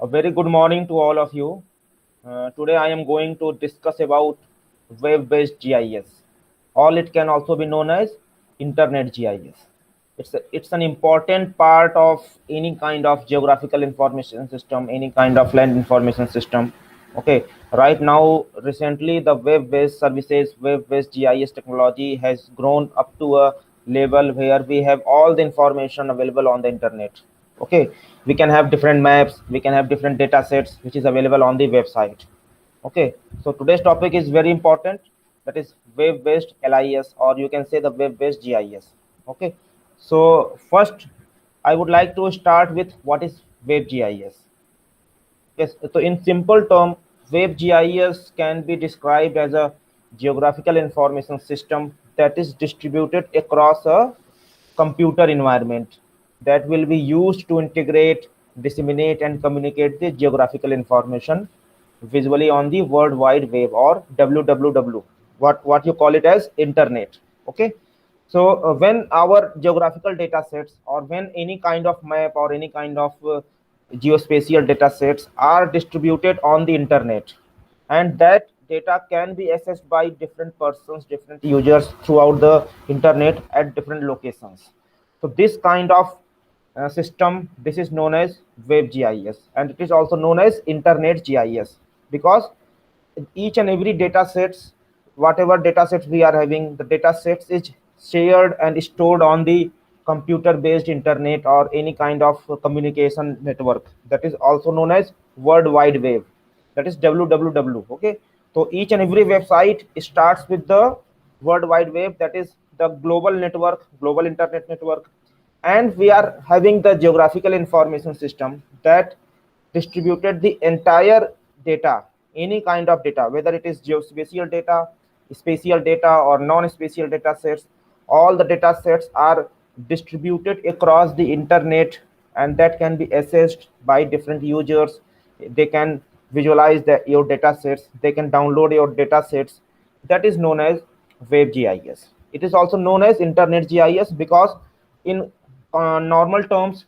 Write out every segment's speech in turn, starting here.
A very good morning to all of you. Today I am going to discuss about web-based GIS. All it can also be known as Internet GIS. It's an important part of any kind of geographical information system, any kind of land information system. Okay, right now, recently the web-based services, web-based GIS technology has grown up to a level where we have all the information available on the internet. Okay, we can have different maps, we can have different data sets which is available on the website. Okay, so today's topic is very important, that is web-based LIS, or you can say the web-based GIS. Okay, so first I would like to start with what is WebGIS. Yes, so in simple term, WebGIS can be described as a geographical information system that is distributed across a computer environment that will be used to integrate, disseminate, and communicate the geographical information visually on the World Wide Web, or WWW, what you call it as internet. Okay, so when our geographical data sets, or when any kind of map or any kind of geospatial data sets are distributed on the internet, and that data can be accessed by different persons, different users throughout the internet at different locations. So this kind of system, this is known as WebGIS, and it is also known as Internet GIS, because each and every data sets, whatever data sets we are having, the data sets is shared and stored on the computer based internet or any kind of communication network, that is also known as World Wide Web, that is WWW. Okay, so each and every website starts with the World Wide Web, that is the global network, global internet network. And we are having the geographical information system that distributed the entire data, any kind of data, whether it is geospatial data, spatial data, or non-spatial data sets. All the data sets are distributed across the internet, and that can be accessed by different users. They can visualize your data sets, they can download your data sets. That is known as WebGIS. It is also known as Internet GIS because in normal terms,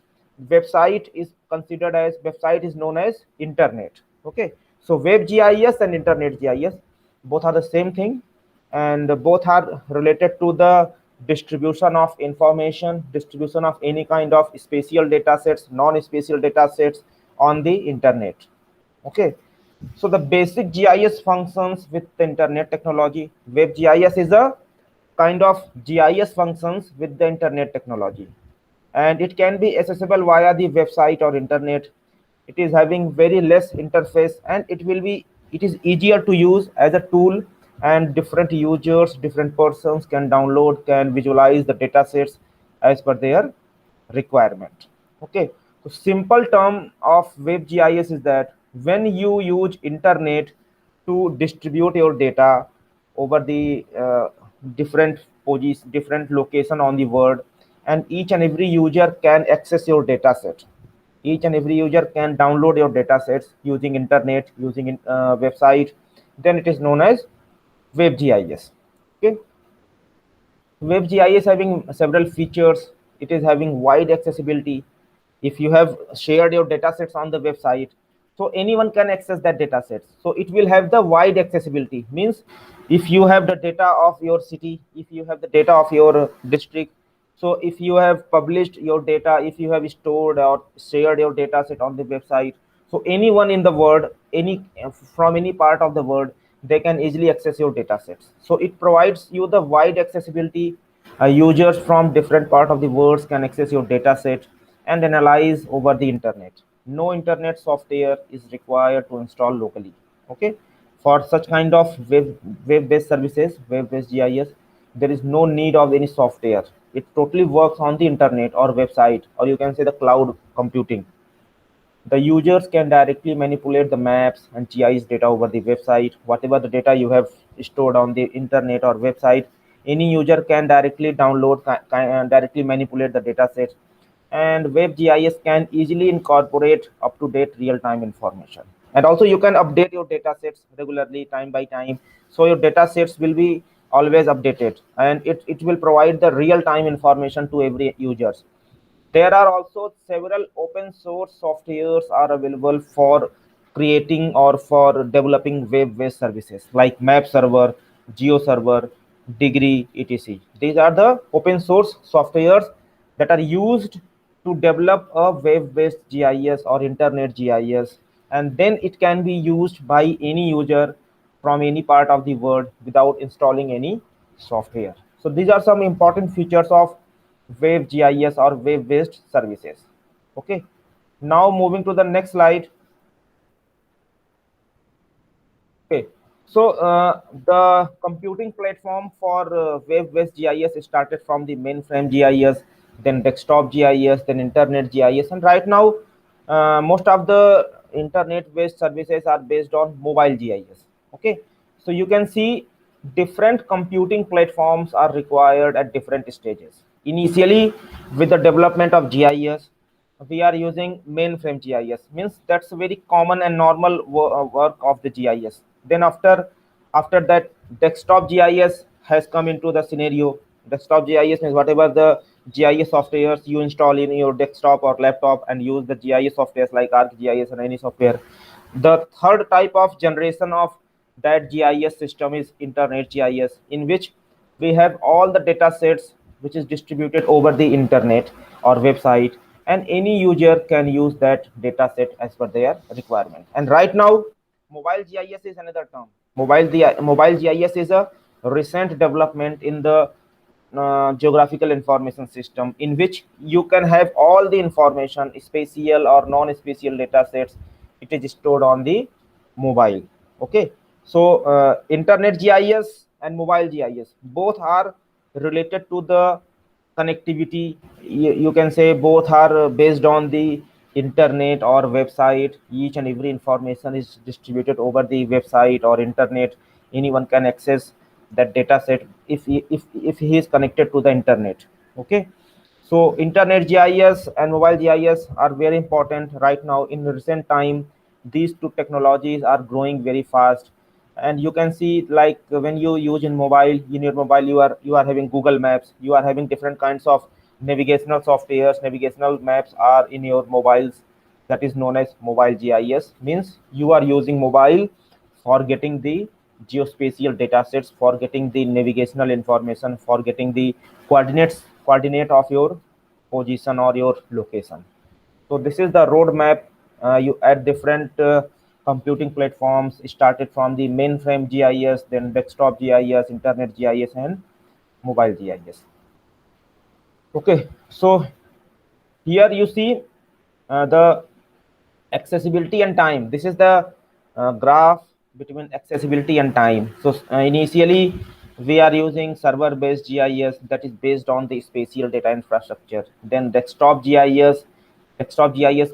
website is known as internet. Okay, so WebGIS and Internet GIS both are the same thing, and both are related to the distribution of information, distribution of any kind of spatial data sets, non-spatial data sets on the internet. Okay, so the basic GIS functions with the internet technology. WebGIS is a kind of GIS functions with the internet technology, and it can be accessible via the website or internet. It is having very less interface, and it is easier to use as a tool, and different users, different persons can download, can visualize the data sets as per their requirement. Okay, so simple term of WebGIS is that when you use internet to distribute your data over the different different location on the world, and each and every user can access your data set, each and every user can download your data sets using internet, using website, then it is known as WebGIS. Okay, WebGIS having several features. It is having wide accessibility. If you have shared your data sets on the website, so anyone can access that data sets. So it will have the wide accessibility. Means if you have the data of your city, if you have the data of your district, so if you have published your data, if you have stored or shared your data set on the website, so anyone in the world, any from any part of the world, they can easily access your data sets. So it provides you the wide accessibility. Users from different part of the world can access your data set and analyze over the internet. No internet software is required to install locally. Okay, for such kind of web-based services, web-based GIS, there is no need of any software. It totally works on the internet or website, or you can say the cloud computing. The users can directly manipulate the maps and GIS data over the website. Whatever the data you have stored on the internet or website, any user can directly download, directly manipulate the data set. And WebGIS can easily incorporate up-to-date real-time information. And also you can update your data sets regularly, time by time. So your data sets will be always updated, and it will provide the real-time information to every users. There are also several open source softwares are available for creating or for developing web-based services like Map Server, GeoServer, Degree, etc. These are the open source softwares that are used to develop a web-based GIS or internet GIS, and then it can be used by any user from any part of the world without installing any software. So these are some important features of web GIS or web based services. Okay, now moving to the next slide. Okay, so the computing platform for web based GIS started from the mainframe GIS, then desktop GIS, then internet GIS, and right now most of the internet based services are based on mobile GIS. Okay, so you can see different computing platforms are required at different stages. Initially, with the development of GIS, we are using mainframe GIS, means that's a very common and normal work of the GIS. Then after that, desktop GIS has come into the scenario. Desktop GIS means whatever the GIS softwares you install in your desktop or laptop and use the GIS softwares like ArcGIS or any software. The third type of generation of that GIS system is internet GIS, in which we have all the data sets which is distributed over the internet or website, and any user can use that data set as per their requirement. And right now, mobile GIS is another term. Mobile GIS is a recent development in the geographical information system, in which you can have all the information, spatial or non-spatial data sets. It is stored on the mobile. Okay, so internet GIS and mobile GIS both are related to the connectivity. You can say both are based on the internet or website. Each and every information is distributed over the website or internet. Anyone can access that data set if he is connected to the internet. Okay, so internet GIS and mobile GIS are very important right now. In recent time, these two technologies are growing very fast, and you can see, like when you use in your mobile, you are having Google Maps, you are having different kinds of navigational softwares. Navigational maps are in your mobiles. That is known as mobile GIS, means you are using mobile for getting the geospatial data sets, for getting the navigational information, for getting the coordinate of your position or your location. So this is the roadmap. You add different computing platforms, started from the mainframe GIS, then desktop GIS, internet GIS, and mobile GIS. Okay, so here you see the accessibility and time. This is the graph between accessibility and time. So initially we are using server based GIS, that is based on the spatial data infrastructure. Then desktop GIS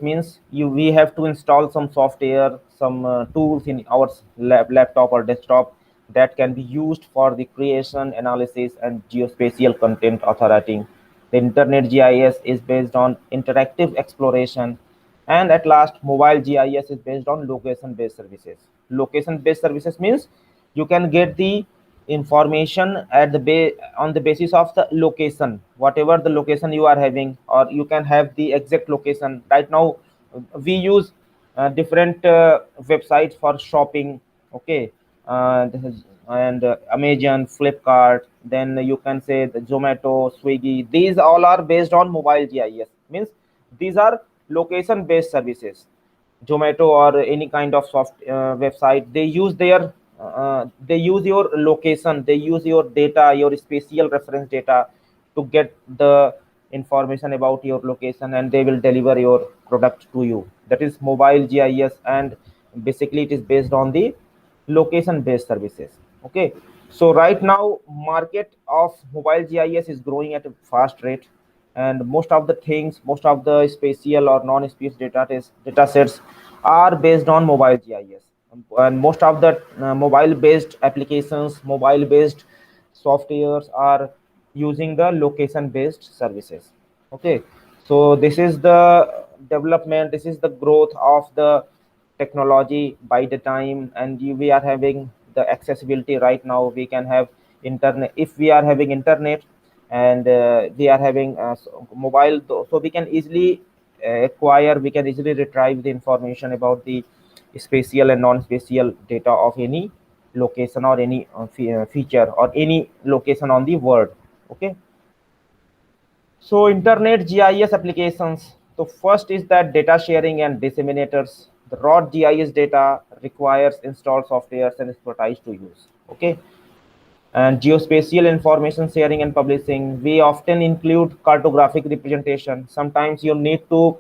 means we have to install some software, some tools in our laptop or desktop that can be used for the creation, analysis, and geospatial content authoring. The internet GIS is based on interactive exploration, and at last, mobile GIS is based on location based services. Location based services means you can get the information at the on the basis of the location, whatever the location you are having, or you can have the exact location. Right now we use different websites for shopping. Okay, this is, and Amazon, Flipkart, then you can say the Zomato, Swiggy. These all are based on mobile GIS, means these are location based services. Zomato or any kind of soft website, they use your location, they use your data, your spatial reference data, to get the information about your location, and they will deliver your product to you. That is mobile GIS, and basically it is based on the location based services. Okay, so right now market of mobile GIS is growing at a fast rate, and most of the spatial or non-spatial data sets are based on mobile GIS. And most of the mobile based applications, mobile based softwares are using the location based services. Okay, so this is the development, this is the growth of the technology by the time. And we are having the accessibility right now. We can have internet. If we are having internet, and we are having mobile, so we can easily acquire, we can easily retrieve the information about the spatial and non-spatial data of any location or any feature or any location on the world. Okay, so internet GIS applications. So first is that data sharing and disseminators. The raw GIS data requires installed softwares and expertise to use. Okay, and geospatial information sharing and publishing, we often include cartographic representation. Sometimes you need to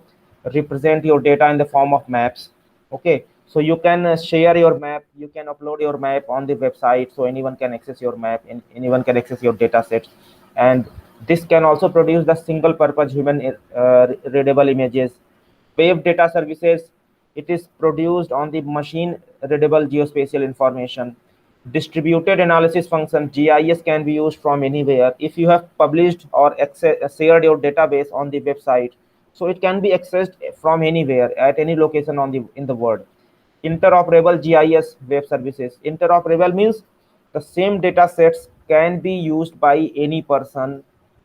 represent your data in the form of maps. Okay, so you can share your map, you can upload your map on the website, so anyone can access your map and anyone can access your data set. And this can also produce the single purpose human readable images. Wave data services, it is produced on the machine readable geospatial information. Distributed analysis function, GIS can be used from anywhere. If you have published or shared your database on the website, so it can be accessed from anywhere at any location on the in the world. Interoperable GIS web services. Interoperable means the same data sets can be used by any person,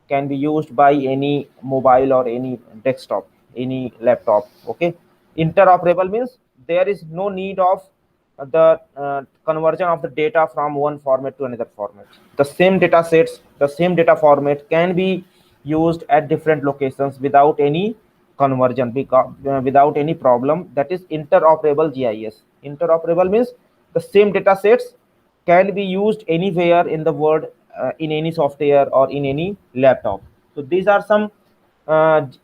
can be used by any mobile or any desktop, any laptop. Okay, interoperable means there is no need of the conversion of the data from one format to another format. The same data sets, the same data format can be used at different locations without any conversion, because without any problem. That is interoperable GIS. Interoperable means the same data sets can be used anywhere in the world, in any software or in any laptop. So these are some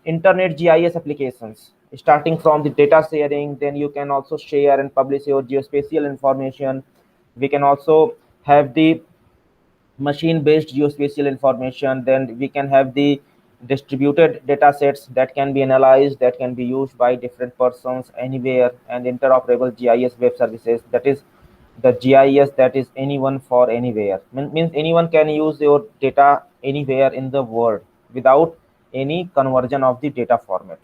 internet GIS applications, starting from the data sharing. Then you can also share and publish your geospatial information. We can also have the machine based geospatial information. Then we can have the distributed data sets that can be analyzed, that can be used by different persons anywhere. And interoperable GIS web services, that is the GIS that is anyone for anywhere. Means anyone can use your data anywhere in the world without any conversion of the data format.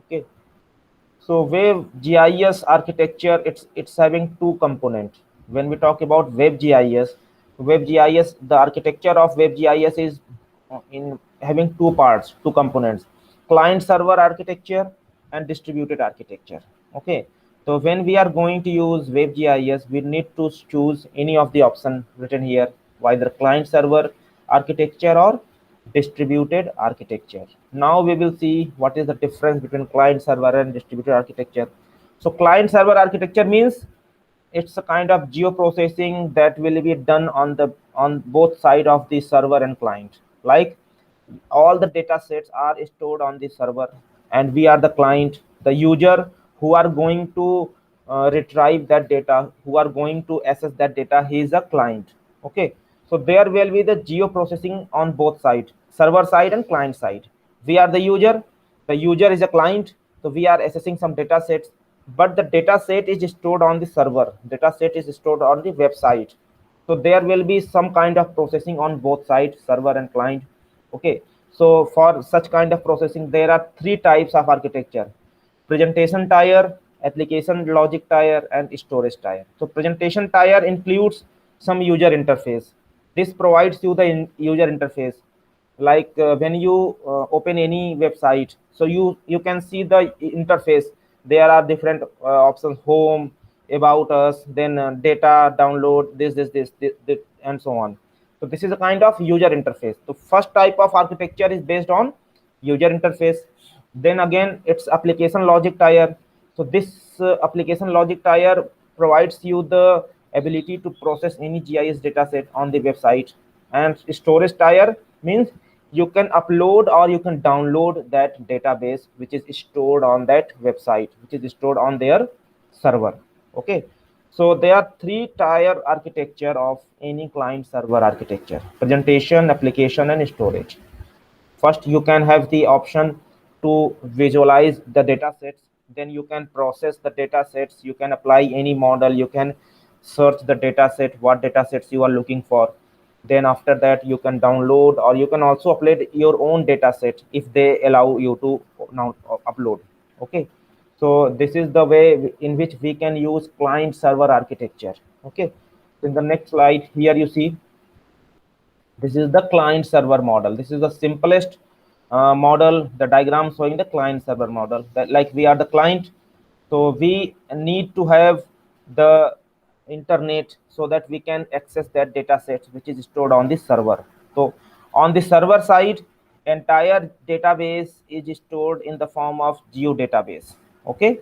Okay, so web GIS architecture, it's having two components. When we talk about web GIS, the architecture of web GIS is in having two parts, two components: client server architecture and distributed architecture. Okay, so when we are going to use web GIS, we need to choose any of the option written here, either client server architecture or distributed architecture. Now we will see what is the difference between client server and distributed architecture. So client server architecture means it's a kind of geo-processing that will be done on both side of the server and client. Like all the data sets are stored on the server, and we are the client, the user who are going to retrieve that data, who are going to access that data. He is a client. Okay, so there will be the geo processing on both sides, server side and client side. We are the user, the user is a client, so we are accessing some data sets, but the data set is stored on the server, data set is stored on the website. So there will be some kind of processing on both sides, server and client. Okay, so for such kind of processing, there are three types of architecture: presentation tier, application logic tier, and storage tier. So presentation tier includes some user interface. This provides you the user interface. Like when you open any website, so you can see the interface. There are different options: home, about us, then data, download, this, and so on. So this is a kind of user interface. The first type of architecture is based on user interface. Then again, it's application logic tier. So this application logic tier provides you the ability to process any GIS dataset on the website. And storage tier means you can upload or you can download that database which is stored on that website, which is stored on their server. Okay, so there are three tier architecture of any client server architecture: presentation, application, and storage. First, you can have the option to visualize the data sets. Then you can process the data sets. You can apply any model. You can search the data set, what data sets you are looking for. Then after that, you can download, or you can also upload your own data set if they allow you to now upload. Okay, so this is the way in which we can use client server architecture. Okay, in the next slide here you see This is the client server model. This is the simplest model, the diagram showing the client server model. That like we are the client, so we need to have the internet so that we can access that data set which is stored on the server. So on the server side, entire database is stored in the form of geodatabase. Okay,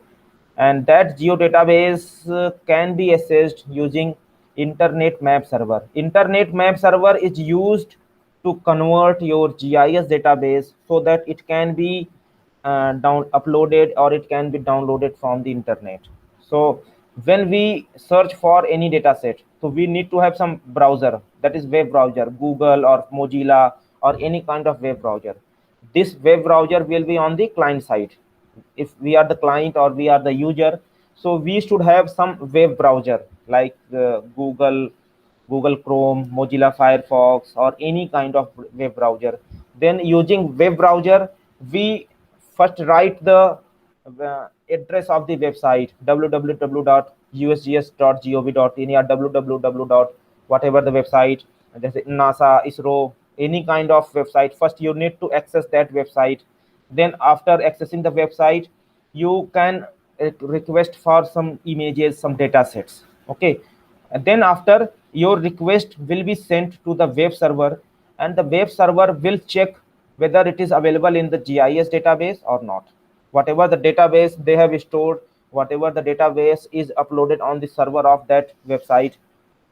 and that geodatabase can be accessed using internet map server. Internet map server is used to convert your GIS database so that it can be uploaded, or it can be downloaded from the internet. So when we search for any data set, so we need to have some browser, that is web browser, Google or Mozilla or any kind of web browser. This web browser will be on the client side. If we are the client or we are the user, so we should have some web browser like Google Chrome, Mozilla Firefox, or any kind of web browser. Then using web browser, we first write the address of the website, www.usgs.gov.in or www. whatever the website, NASA, ISRO, any kind of website. First you need to access that website. Then after accessing the website, you can request for some images, some data sets. Okay, and then after, your request will be sent to the web server, and the web server will check whether it is available in the GIS database or not. Whatever the database they have stored, whatever the database is uploaded on the server of that website,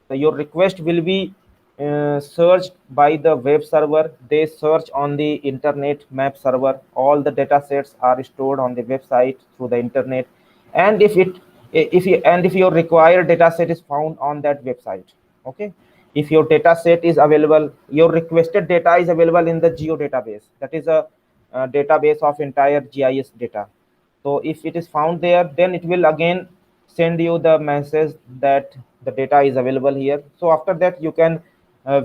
so your request will be searched by the web server. They search on the internet map server. All the data sets are stored on the website through the internet. And if your required data set is found on that website, okay, if your data set is available, your requested data is available in the geo database, that is a database of entire GIS data. So if it is found there, then it will again send you the message that the data is available here. So after that, you can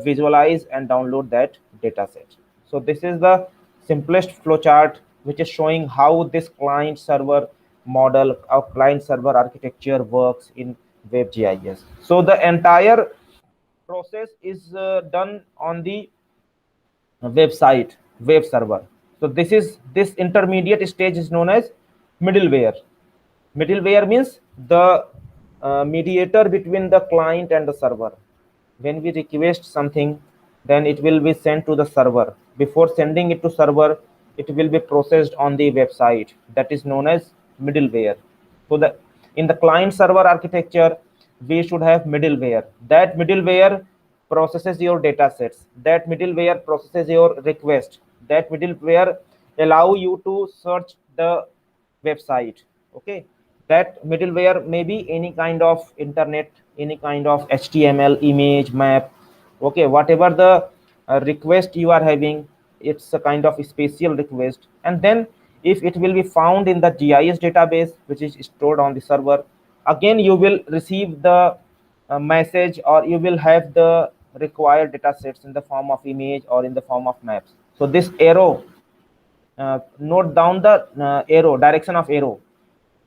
visualize and download that data set. So this is the simplest flowchart which is showing how this client server model of client server architecture works in WebGIS. So the entire process is done on the website web server. So this intermediate stage is known as middleware. Middleware means the mediator between the client and the server. When we request something, then it will be sent to the server. Before sending it to server, it will be processed on the website. That is known as middleware. So the in the client server architecture, we should have middleware. That middleware processes your data sets. That middleware processes your request. That middleware allow you to search the website. Okay, that middleware may be any kind of internet, any kind of HTML image map. Okay, whatever the request you are having, it's a kind of a spatial request. And then if it will be found in the GIS database which is stored on the server, again you will receive the message, or you will have the required data sets in the form of image or in the form of maps. So this arrow, note down the arrow, direction of arrow.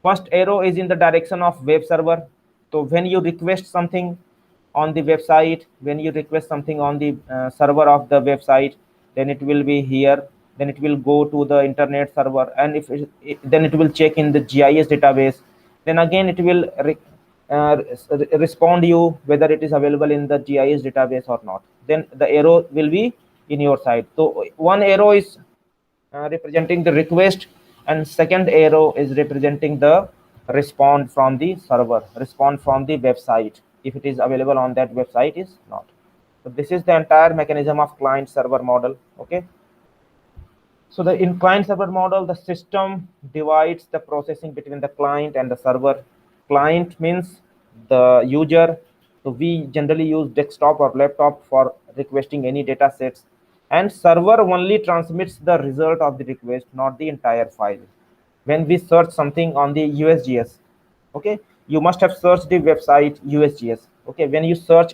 First arrow is in the direction of web server. So when you request something on the website, when you request something on the server of the website, then it will be here. Then it will go to the internet server, and then it will check in the GIS database. Then again it will respond you whether it is available in the GIS database or not. Then the arrow will be in your side. So one arrow is representing the request, and second arrow is representing the respond from the server, respond from the website, if it is available on that website is not. So this is the entire mechanism of client server model. Okay, so the in client server model, the system divides the processing between the client and the server. Client means the user. So we generally use desktop or laptop for requesting any data sets, and server only transmits the result of the request, not the entire file. When we search something on the USGS, okay, you must have searched the website USGS. Okay, when you search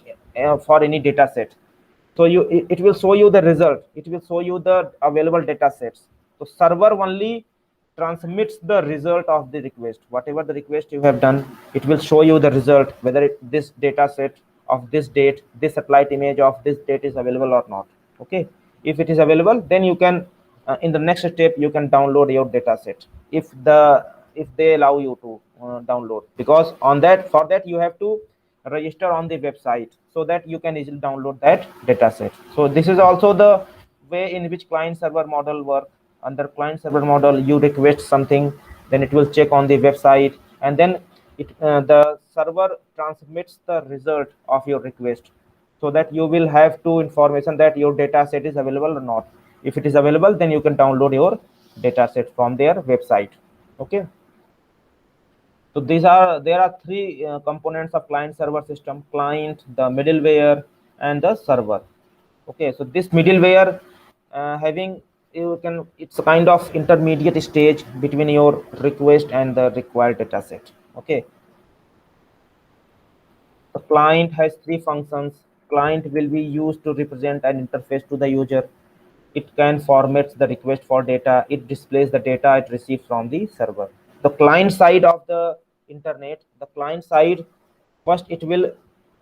for any data set, so it will show you the result, it will show you the available data sets. So server only transmits the result of the request. Whatever the request you have done, it will show you the result, whether this data set of this date, this satellite image of this date is available or not. Okay, if it is available, then you can in the next step you can download your data set if they allow you to download, because on that, for that you have to register on the website so that you can easily download that data set. So this is also the way in which client server model work. Under client server model, you request something, then it will check on the website, and then the server transmits the result of your request, so that you will have two information that your data set is available or not. If it is available, then you can download your data set from their website. Okay, so there are three components of client server system: client, the middleware, and the server. Okay, so this middleware having, you can, it's a kind of intermediate stage between your request and the required data set. Okay, the client has three functions. Client will be used to represent an interface to the user. It can format the request for data. It displays the data it receives from the server. The client side of the internet, the client side, first it will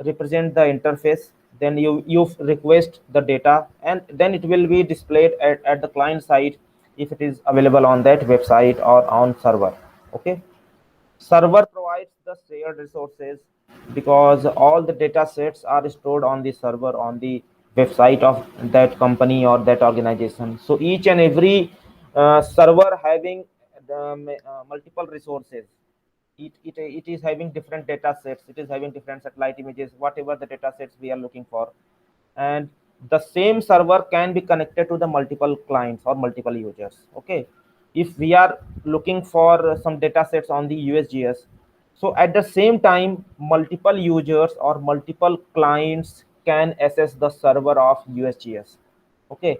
represent the interface. Then you request the data, and then it will be displayed at the client side if it is available on that website or on server. Okay, server provides the shared resources, because all the data sets are stored on the server on the website of that company or that organization. So each and every server having multiple resources. It is having different data sets, it is having different satellite images, whatever the data sets we are looking for. And the same server can be connected to the multiple clients or multiple users. Okay, if we are looking for some data sets on the USGS, so at the same time multiple users or multiple clients can access the server of USGS. Okay,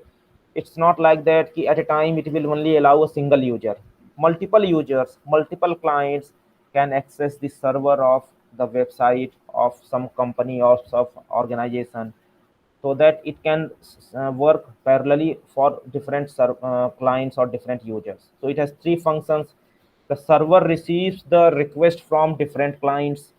it's not like that at a time it will only allow a single user. Multiple users, multiple clients can access the server of the website of some company or some organization, so that it can work parallelly for different clients or different users. So it has three functions. The server receives the request from different clients,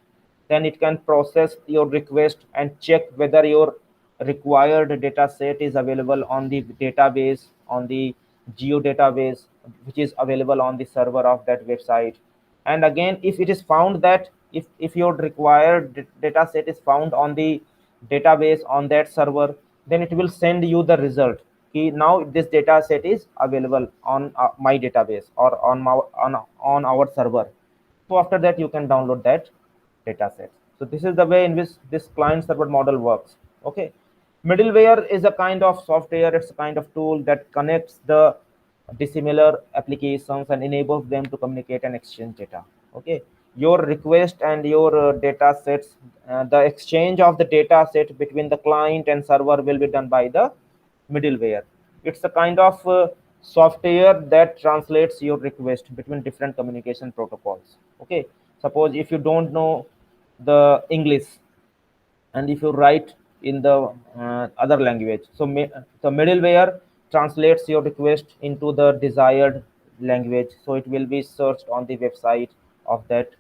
then it can process your request and check whether your required data set is available on the database, on the geo database, which is available on the server of that website. And again, if it is found that if your required data set is found on the database on that server, then it will send you the result. Now this data set is available on my database or on our server. So after that you can download that data set. So this is the way in which this client server model works. Okay, middleware is a kind of software, it's a kind of tool that connects the dissimilar applications and enables them to communicate and exchange data. Okay, your request and your data sets, the exchange of the data set between the client and server will be done by the middleware. It's a kind of software that translates your request between different communication protocols. Okay, suppose if you don't know the English, and if you write in the other language, so the middleware translates your request into the desired language, so it will be searched on the website of that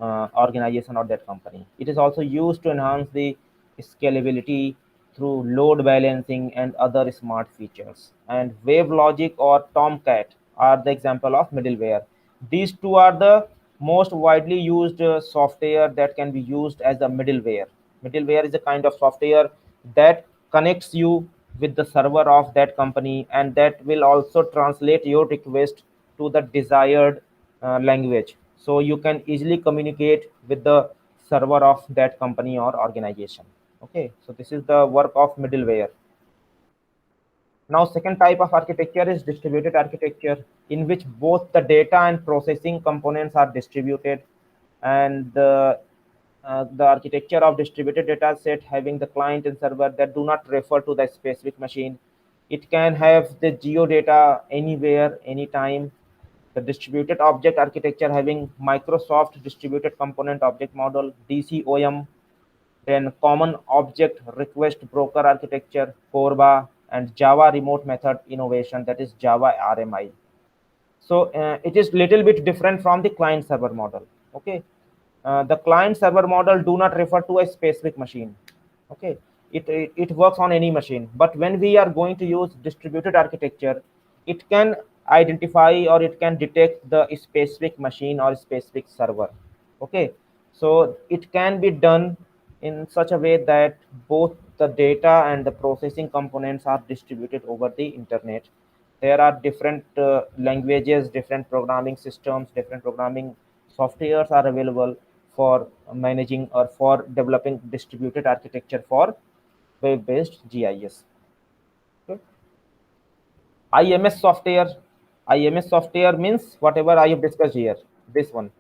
organization or that company. It is also used to enhance the scalability through load balancing and other smart features. And WaveLogic or Tomcat are the example of middleware. These two are the most widely used software that can be used as a middleware. Middleware is a kind of software that connects you with the server of that company, and that will also translate your request to the desired language, so you can easily communicate with the server of that company or organization. Okay, so this is the work of middleware. Now second type of architecture is distributed architecture, in which both the data and processing components are distributed. And the architecture of distributed data set having the client and server that do not refer to the specific machine. It can have the geo data anywhere, anytime. The distributed object architecture having Microsoft Distributed Component Object Model, DCOM, then Common Object Request Broker Architecture, CORBA, and Java Remote Method Innovation, that is Java RMI. So it is little bit different from the client server model. Okay, the client server model do not refer to a specific machine. Okay, it works on any machine, but when we are going to use distributed architecture, it can identify or it can detect the specific machine or specific server. Okay, so it can be done in such a way that both the data and the processing components are distributed over the internet. There are different languages, different programming systems, different programming softwares are available for managing or for developing distributed architecture for web-based GIS. Okay. IMS software. IMS software means whatever I have discussed here. This one,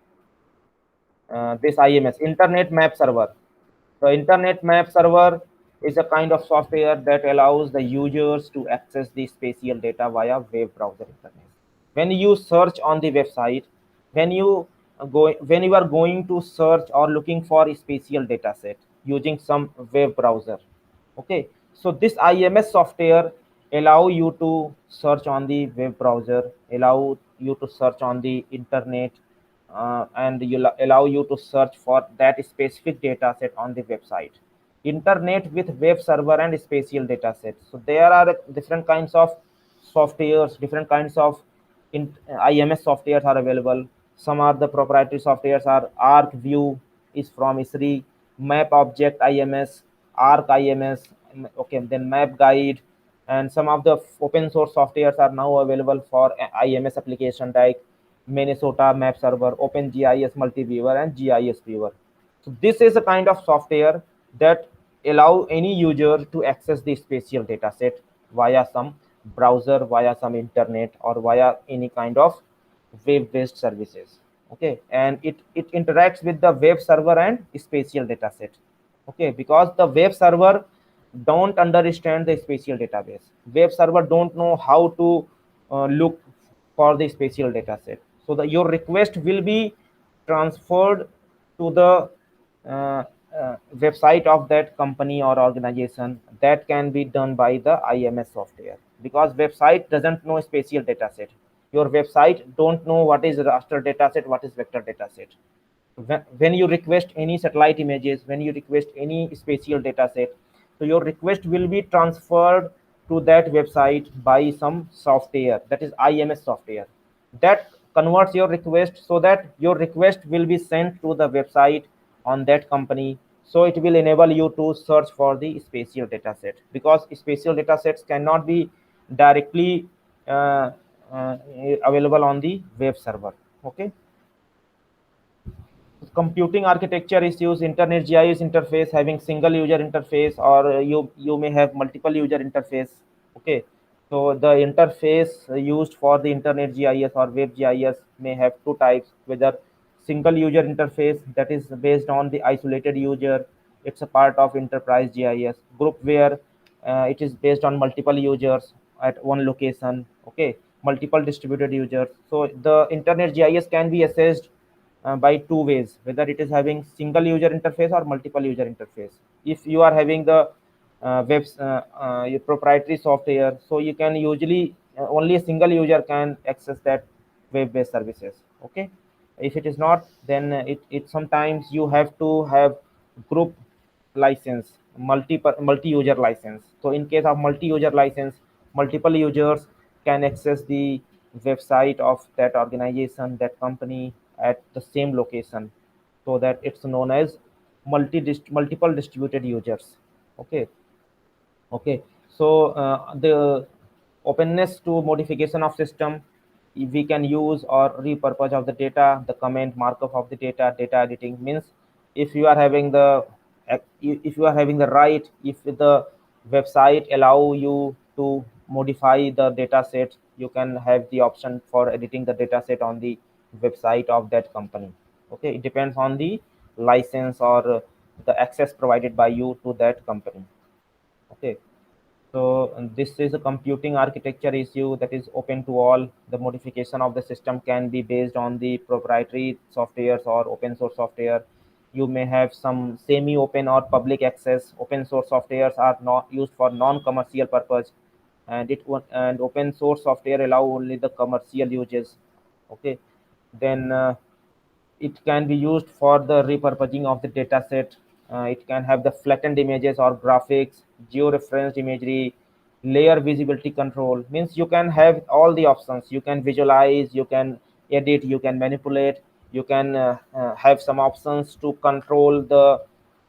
this IMS, Internet Map Server. The Internet Map Server is a kind of software that allows the users to access the spatial data via web browser interface. When you search on the website, when you when you are going to search or looking for a spatial data set using some web browser, okay, so this IMS software allow you to search on the web browser, allow you to search on the internet, and allow you to search for that specific data set on the website. Internet with web server and spatial data sets. So there are different kinds of softwares, different kinds of IMS softwares are available. Some are the proprietary softwares are ArcView is from ISRI, Map Object IMS, Arc IMS, okay, then Map Guide, and some of the open source softwares are now available for IMS application like Minnesota Map Server, OpenGIS Multiviewer, and GIS Viewer. So this is a kind of software that allow any user to access the spatial data set via some browser, via some internet, or via any kind of web-based services. Okay, and it interacts with the web server and spatial data set. Okay, because the web server don't understand the spatial database. Web server don't know how to look for the spatial data set. So the your request will be transferred to the uh, website of that company or organization. That can be done by the IMS software, because website doesn't know spatial data set. Your website don't know what is raster data set, what is vector data set. When you request any satellite images, when you request any spatial data set, so your request will be transferred to that website by some software, that is IMS software, that converts your request so that your request will be sent to the website on that company. So it will enable you to search for the spatial data set, because spatial data sets cannot be directly uh, uh, available on the web server. Okay. Computing architecture is used internet GIS interface having single user interface, or you may have multiple user interface. Okay, so the interface used for the internet GIS or web GIS may have two types, whether single user interface, that is based on the isolated user, it's a part of enterprise GIS group, where it is based on multiple users at one location. Okay, multiple distributed users. So the internet GIS can be assessed by two ways, whether it is having single user interface or multiple user interface. If you are having the your proprietary software, so you can usually only a single user can access that web based services. Okay, if it is not, then it sometimes you have to have group license, multi user license. So in case of multi user license, multiple users can access the website of that organization, that company, at the same location, so that it's known as multiple distributed users. Okay. Okay, so the openness to modification of system, we can use or repurpose of the data, the comment markup of the data, data editing means, if you are having the if you are having the right, if the website allow you to modify the data set, you can have the option for editing the data set on the website of that company. Okay, it depends on the license or the access provided by you to that company. Okay, so this is a computing architecture issue that is open to all. The modification of the system can be based on the proprietary softwares or open source software. You may have some semi-open or public access. Open source softwares are not used for non-commercial purpose, and and open source software allow only the commercial uses. Okay, then it can be used for the repurposing of the data set. It can have the flattened images or graphics, geo-referenced imagery, layer visibility control. Means you can have all the options. You can visualize, you can edit, you can manipulate, you can have some options to control the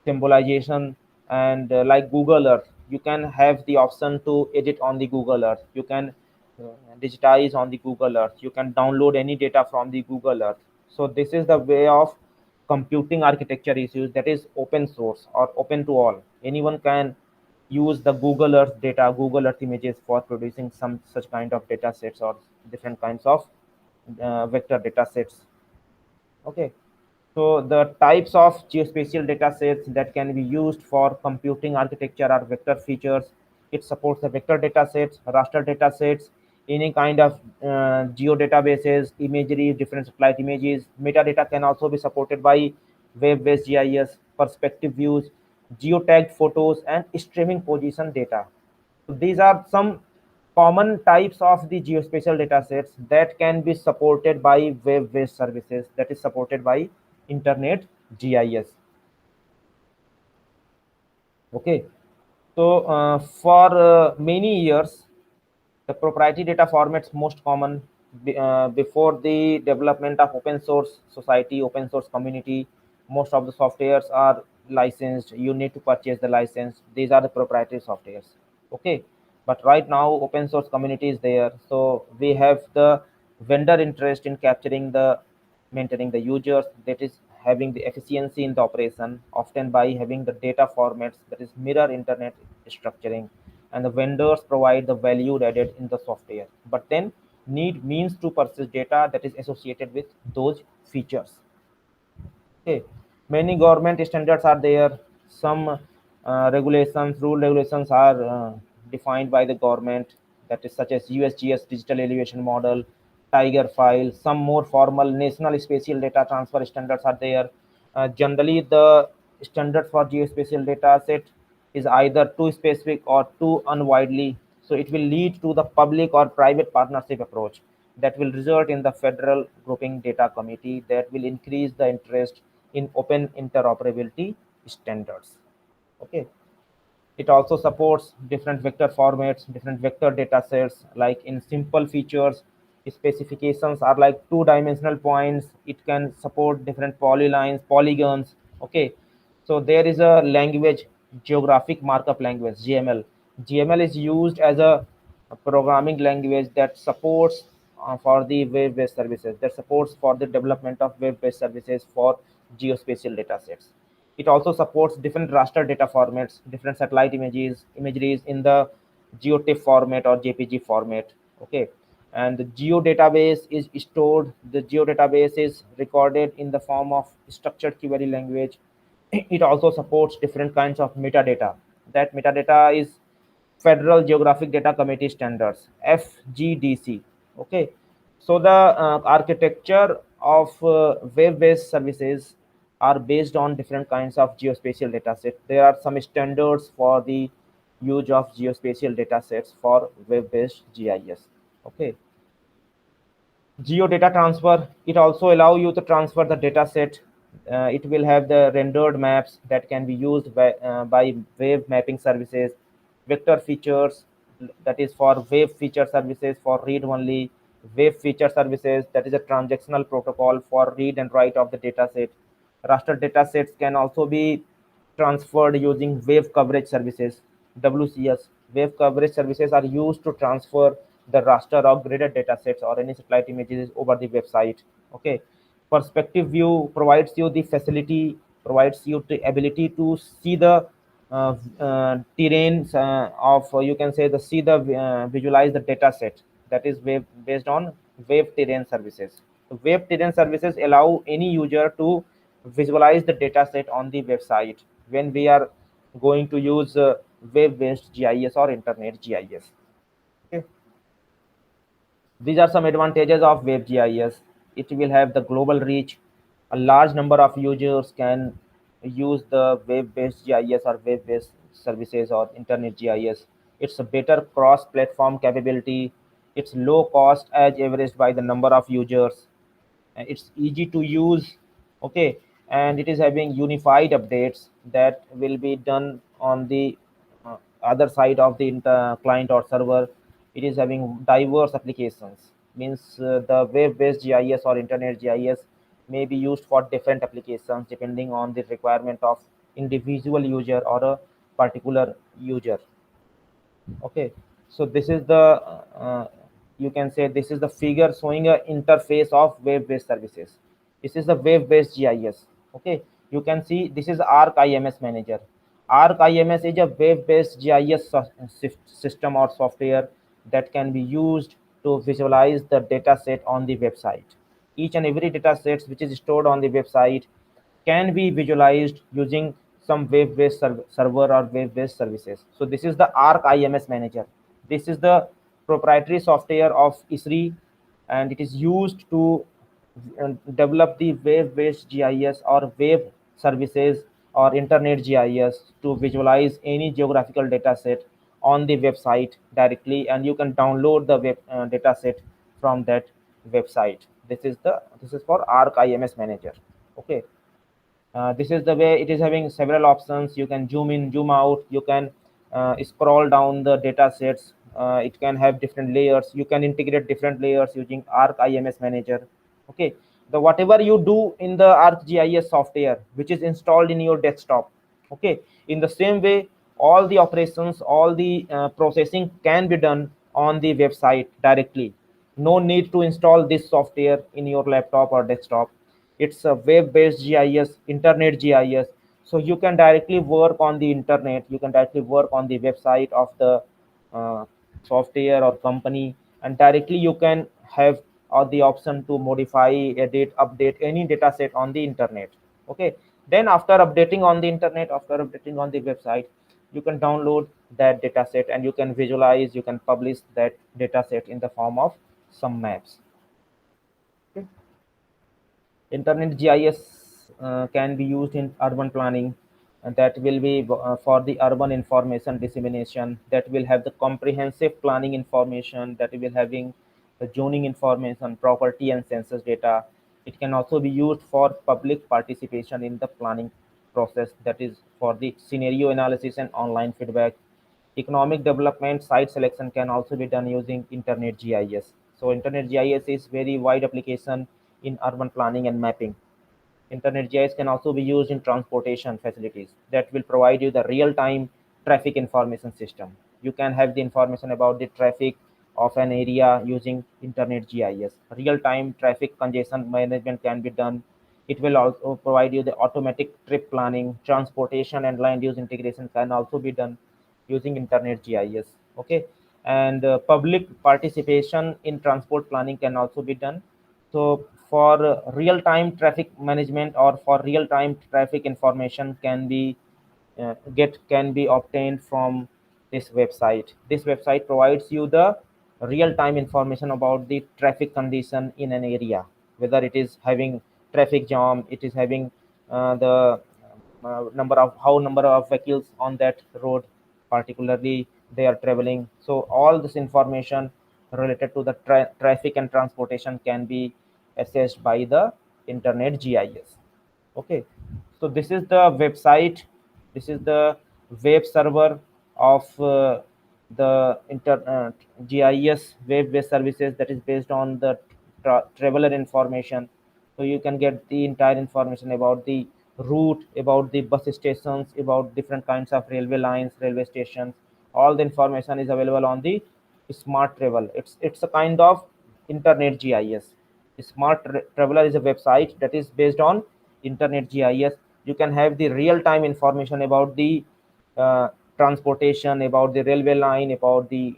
symbolization. And like Google Earth, you can have the option to edit on the Google Earth. You can uh, digitize on the Google Earth. You can download any data from the Google Earth. So this is the way of computing architecture issues that is open source or open to all. Anyone can use the Google Earth data, Google Earth images for producing some such kind of data sets or different kinds of vector data sets. Okay. So the types of geospatial data sets that can be used for computing architecture are vector features. It supports the vector data sets, raster data sets, any kind of geo databases, imagery, different satellite images. Metadata can also be supported by web-based GIS, perspective views, geotagged photos, and streaming position data. So these are some common types of the geospatial datasets that can be supported by web-based services, that is supported by Internet GIS. Okay, so for many years, the proprietary data formats most common before the development of open source society, open source community. Most of the softwares are licensed. You need to purchase the license. These are the proprietary softwares. Okay, but right now open source community is there, so we have the vendor interest in capturing the maintaining the users, that is having the efficiency in the operation, often by having the data formats that is mirror internet structuring. And the vendors provide the value added in the software, but then need means to purchase data that is associated with those features. Okay, many government standards are there. Some rule regulations are defined by the government, that is such as USGS digital elevation model, Tiger file. Some more formal national spatial data transfer standards are there. Generally, the standard for geospatial data set is either too specific or too unwidely. So it will lead to the public or private partnership approach that will result in the federal grouping data committee that will increase the interest in open interoperability standards. Okay, it also supports different vector formats, different vector data sets. Like in simple features, specifications are like two-dimensional points. It can support different polylines, polygons. Okay, so there is a language, geographic markup language, GML. GML is used as a programming language that supports for the web-based services, that supports for the development of web-based services for geospatial data sets. It also supports different raster data formats, different satellite imageries in the GeoTIFF format or JPG format. Okay, and the geodatabase is stored. The geodatabase is recorded in the form of structured query language. It also supports different kinds of metadata. That metadata is Federal Geographic Data Committee Standards (FGDC). Okay, so the architecture of web-based services are based on different kinds of geospatial datasets. There are some standards for the use of geospatial datasets for web-based GIS. Okay, geodata transfer, it also allow you to transfer the data set. It will have the rendered maps that can be used by wave mapping services. Vector features, that is for wave feature services for read only. Wave feature services, that is a transactional protocol for read and write of the data set. Raster data sets can also be transferred using wave coverage services, WCS. Wave coverage services are used to transfer the raster or graded data sets or any satellite images over the website. Okay, perspective view provides you the facility, provides you the ability to see the terrains of you can say the see the visualize the data set, that is wave based on wave terrain services. So wave terrain services allow any user to visualize the data set on the website when we are going to use web-based GIS or internet GIS. Okay. These are some advantages of web GIS. It will have the global reach. A large number of users can use the web-based GIS or web-based services or internet GIS. It's a better cross-platform capability. It's low cost as averaged by the number of users. It's easy to use. Okay, and it is having unified updates that will be done on the other side of the client or server. It is having diverse applications, means the web-based GIS or internet GIS may be used for different applications depending on the requirement of individual user or a particular user. Okay, so this is the you can say this is the figure showing a interface of web-based services. This is the web-based GIS. Okay, you can see this is Arc IMS Manager. Arc IMS is a web-based GIS system or software that can be used to visualize the data set on the website. Each and every data sets which is stored on the website can be visualized using some web-based server or web-based services. So this is the Arc IMS Manager. This is the proprietary software of ISRI, and it is used to develop the web-based GIS or web services or internet GIS to visualize any geographical data set on the website directly, and you can download the web data set from that website. This is for Arc IMS Manager. Okay, this is the way it is having several options. You can zoom in, zoom out, you can scroll down the data sets. It can have different layers. You can integrate different layers using Arc IMS Manager. Okay, the whatever you do in the ArcGIS software which is installed in your desktop, okay, in the same way all the operations, all the processing can be done on the website directly. No need to install this software in your laptop or desktop. It's a web-based GIS, internet GIS. So you can directly work on the internet. You can directly work on the website of the uh, software or company, and directly you can have the option to modify, edit, update any data set on the internet. Okay. Then after updating on the internet, after updating on the website, you can download that data set and you can visualize, you can publish that data set in the form of some maps. Okay. Internet GIS can be used in urban planning, and that will be for the urban information dissemination. That will have the comprehensive planning information, that will having the zoning information, property and census data. It can also be used for public participation in the planning process, that is for the scenario analysis and online feedback. Economic development site selection can also be done using internet GIS. So internet GIS is very wide application in urban planning and mapping. Internet GIS can also be used in transportation facilities, that will provide you the real-time traffic information system. You can have the information about the traffic of an area using internet GIS. Real-time traffic congestion management can be done. It will also provide you the automatic trip planning, transportation and land use integration can also be done using internet GIS. Okay, and public participation in transport planning can also be done. So for real-time traffic management or for real-time traffic information can be obtained from this website. This website provides you the real-time information about the traffic condition in an area, whether it is having traffic jam, it is having the number of vehicles on that road particularly they are traveling. So all this information related to the traffic and transportation can be assessed by the internet GIS. Okay, so this is the website, this is the web server of the GIS web-based services, that is based on the traveler information. So you can get the entire information about the route, about the bus stations, about different kinds of railway lines, railway stations. All the information is available on the smart travel. It's a kind of internet GIS. Smart Traveler is a website that is based on internet GIS. You can have the real-time information about the uh, transportation, about the railway line, about the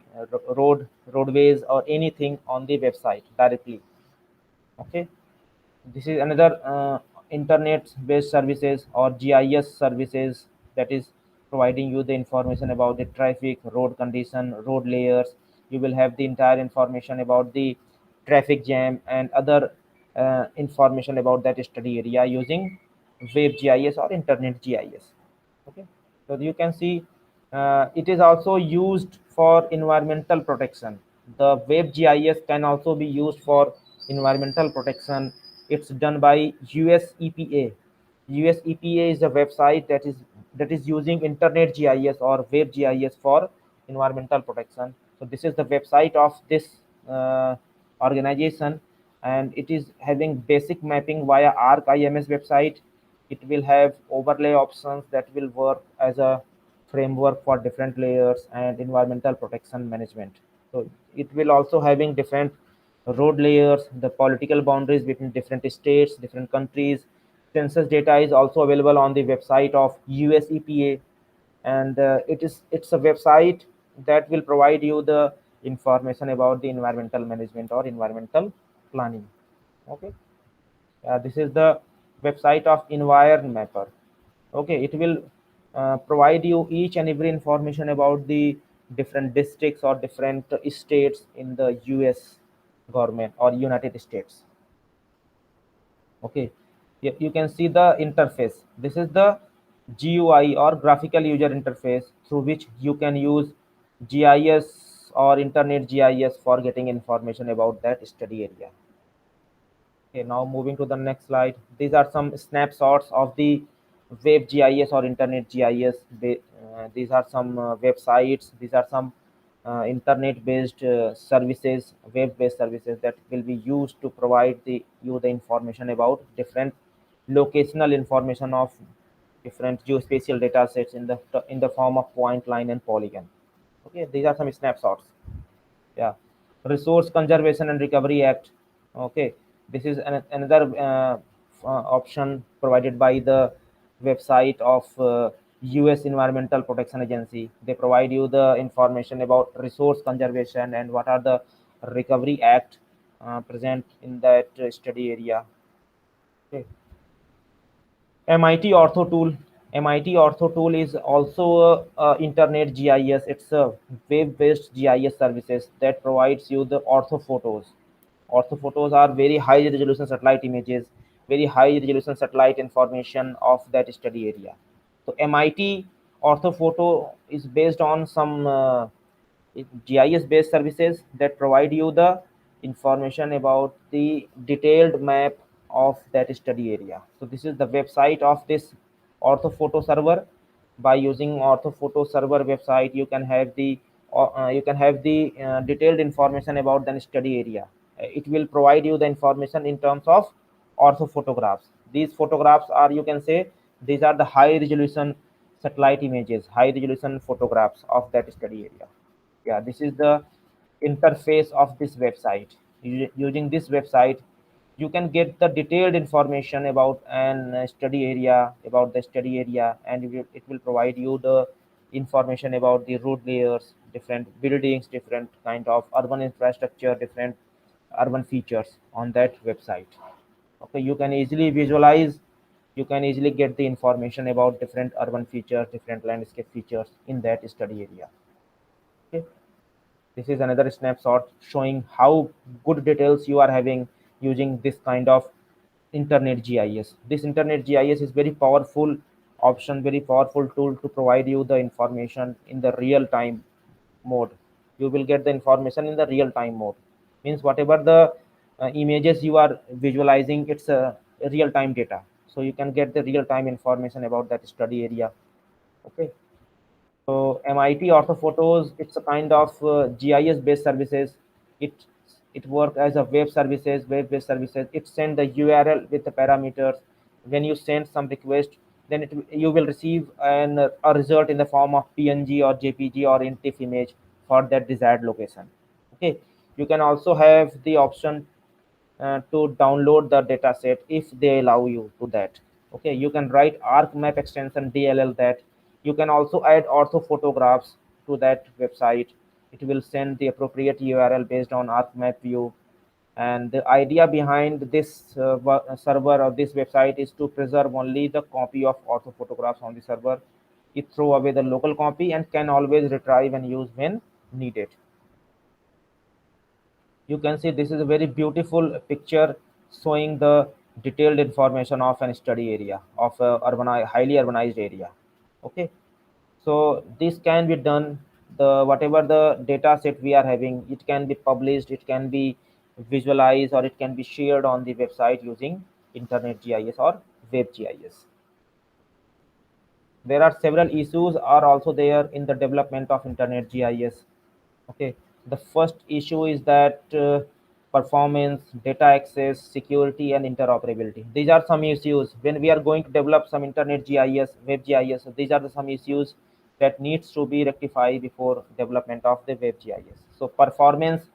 roadways, or anything on the website directly. Okay, this is another internet-based services or GIS services that is providing you the information about the traffic, road condition, road layers. You will have the entire information about the traffic jam and other information about that study area using web GIS or internet GIS. Okay, so you can see it is also used for environmental protection. The web GIS can also be used for environmental protection. It's done by US EPA. US EPA is a website that is using Internet GIS or Web GIS for environmental protection. So this is the website of this uh, organization, and it is having basic mapping via ArcIMS website. It will have overlay options that will work as a framework for different layers and environmental protection management. So it will also having different road layers, the political boundaries between different states, different countries. Census data is also available on the website of US EPA, and it's a website that will provide you the information about the environmental management or environmental planning. Okay, this is the website of EnvironMapper. Okay, it will provide you each and every information about the different districts or different states in the US government or United States. Okay, you can see the interface. This is the GUI or graphical user interface through which you can use GIS or Internet GIS for getting information about that study area. Okay, now moving to the next slide. These are some snapshots of the web GIS or Internet GIS. These are some websites. These are some internet-based services, web-based services that will be used to provide the information about different locational information of different geospatial data sets in the form of point, line, and polygon. Okay, these are some snapshots. Yeah, Resource Conservation and Recovery Act. Okay, this is another option provided by the website of US Environmental Protection Agency. They provide you the information about resource conservation and what are the recovery act present in that study area. Okay. MIT Ortho Tool. MIT Ortho Tool is also a Internet GIS. It's a web-based GIS services that provides you the ortho photos. Ortho photos are very high resolution satellite images, very high resolution satellite information of that study area. So MIT Ortho Photo is based on some GIS based services that provide you the information about the detailed map of that study area. So this is the website of this orthophoto server. By using orthophoto server website, you can have the detailed information about the study area. It will provide you the information in terms of orthophotographs. These photographs are, you can say, these are the high resolution satellite images, high resolution photographs of that study area. Yeah, this is the interface of this website. Using this website, you can get the detailed information about an study area, about the study area, and it will provide you the information about the road layers, different buildings, different kind of urban infrastructure, different urban features on that website. Okay, you can easily visualize, you can easily get the information about different urban features, different landscape features in that study area. Okay, this is another snapshot showing how good details you are having using this kind of Internet GIS. This Internet GIS is very powerful option, very powerful tool to provide you the information in the real time mode. You will get the information in the real time mode. Means whatever the images you are visualizing, it's a real time data. So you can get the real time information about that study area. Okay. So MIT Orthophotos, it's a kind of GIS-based services. It it work as a web-based services. It send the URL with the parameters. When you send some request, then you will receive a result in the form of PNG or JPG or in TIFF image for that desired location. Okay, you can also have the option to download the data set if they allow you to that. Okay, you can write ArcMap extension DLL that. You can also add ortho photographs to that website. It will send the appropriate URL based on ArcMap view. And the idea behind this server or this website is to preserve only the copy of ortho photographs on the server. It throw away the local copy and can always retrieve and use when needed. You can see this is a very beautiful picture showing the detailed information of an study area of a highly urbanized area. Okay, so this can be done, the whatever the data set we are having, it can be published, it can be visualized, or it can be shared on the website using Internet GIS or web GIS. There are several issues are also there in the development of internet GIS. Okay, the first issue is that performance, data access, security, and interoperability. These are some issues when we are going to develop some internet GIS, web GIS. So these are the some issues that needs to be rectified before development of the web GIS. So performance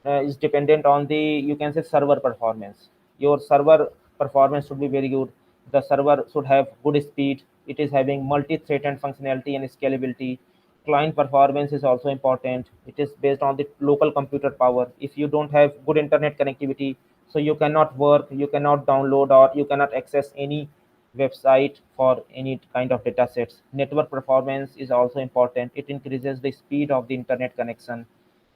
is dependent on the, you can say, server performance. Your server performance should be very good. The server should have good speed. It is having multi-thread and functionality and scalability. Client performance is also important. It is based on the local computer power. If you don't have good internet connectivity, so you cannot work, you cannot download, or you cannot access any website for any kind of data sets. Network performance is also important. It increases the speed of the internet connection,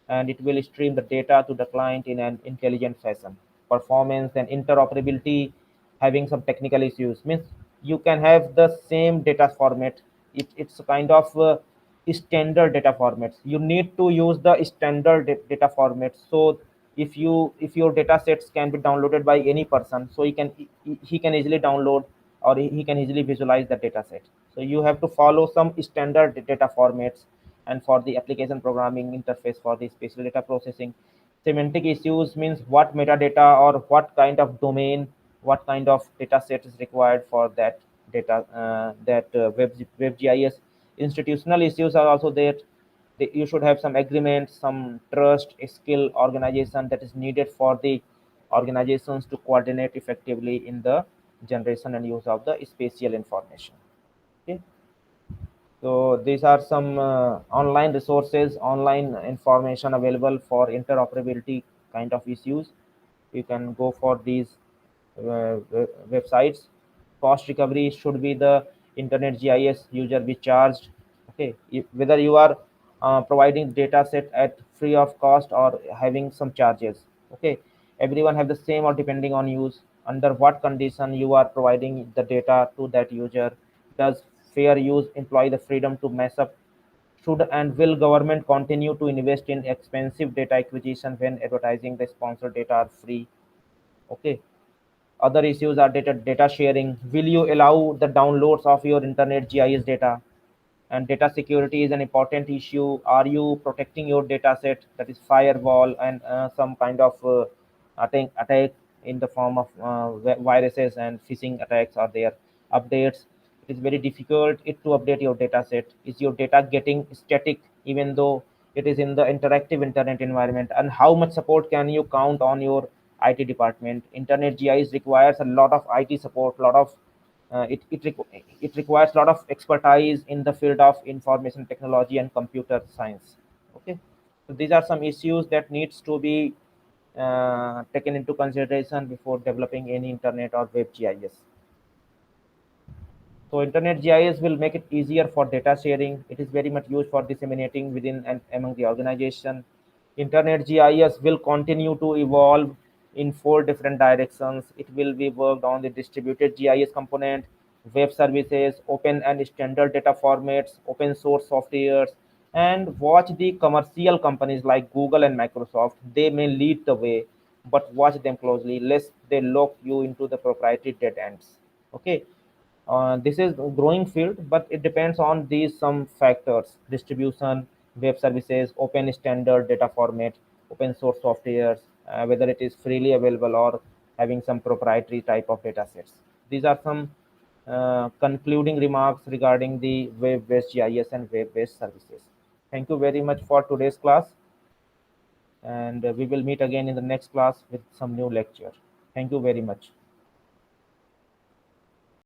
and it will stream the data to the client in an intelligent fashion. Performance and interoperability, having some technical issues means you can have the same data format. It's a kind of standard data formats. You need to use the standard data formats. So if your data sets can be downloaded by any person, so he can easily download, or he can easily visualize the data set. So you have to follow some standard data formats. And for the application programming interface for the spatial data processing, semantic issues means what metadata or what kind of domain, what kind of data set is required for that data, WebGIS. Institutional issues are also there. You should have some agreement, some trust, skill, organization that is needed for the organizations to coordinate effectively in the generation and use of the spatial information. Okay. So these are some online resources, online information available for interoperability kind of issues. You can go for these websites. Cost recovery should be the internet GIS user be charged. Okay, whether you are providing data set at free of cost or having some charges. Okay, everyone have the same or depending on use. Under what condition you are providing the data to that user? Does fair use employ the freedom to mess up? Should and will government continue to invest in expensive data acquisition when advertising the sponsored data are free? Okay. Other issues are data sharing. Will you allow the downloads of your internet GIS data? And data security is an important issue. Are you protecting your data set? That is firewall and some kind of attack in the form of viruses and phishing attacks are there. Updates. It is very difficult it to update your data set. Is your data getting static even though it is in the interactive internet environment? And how much support can you count on your IT department? Internet GIS requires a lot of IT support, lot of it requires a lot of expertise in the field of information technology and computer science. Okay, so these are some issues that needs to be taken into consideration before developing any internet or web GIS. So internet GIS will make it easier for data sharing. It is very much used for disseminating within and among the organization. Internet GIS will continue to evolve in four different directions. It will be worked on the distributed GIS component, web services, open and standard data formats, open source softwares, and watch the commercial companies like Google and Microsoft. They may lead the way, but watch them closely lest they lock you into the proprietary dead ends. Okay, this is a growing field, but it depends on these some factors: distribution, web services, open standard data format, open source softwares, whether it is freely available or having some proprietary type of data sets. These are some concluding remarks regarding the web-based GIS and web-based services. Thank you very much for today's class, and we will meet again in the next class with some new lecture. Thank you very much.